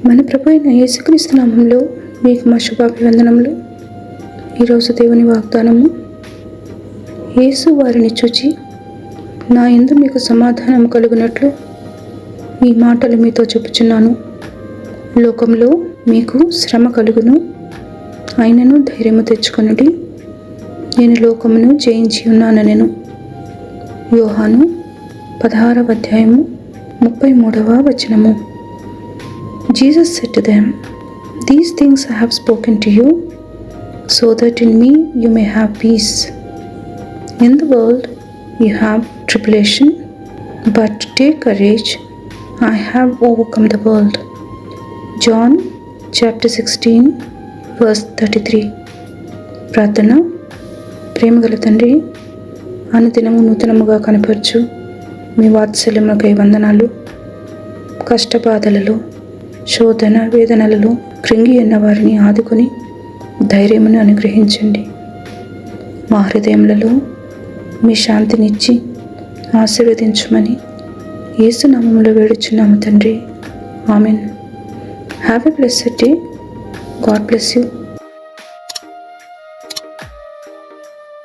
మన ప్రభు అయిన యేసుక్రీస్తు నామంలో మీకు మా శుభాభివందనములు. ఈరోజు దేవుని వాగ్దానము, యేసు వారిని చూచి, నా యందు మీకు సమాధానము కలుగునట్లు ఈ మాటలు మీతో చెప్పుచున్నాను. లోకంలో మీకు శ్రమ కలుగును, అయినను ధైర్యము తెచ్చుకొనుడి, నేను లోకమును జయించి ఉన్నానెను. యోహాను 16వ అధ్యాయము 33వ వచనము. Jesus said to them, "These things I have spoken to you, so that in me you may have peace. In the world you have tribulation, but take courage, I have overcome the world." John chapter 16 verse 33. ప్రార్థన. ప్రేమగల తండ్రి, అనుదినము నూతనముగా కనపరచు మీ వాత్సల్యములకై వందనాలు. కష్టబాధలలో, శోధన వేదనలలో కృంగి ఉన్న వారిని ఆదుకొని ధైర్యమును అనుగ్రహించండి. మా హృదయములలో మీ శాంతినిచ్చి ఆశీర్వదించమని యేసు నామములో వేడుచున్నాము తండ్రి. Amen. Have a blessed day. God bless you.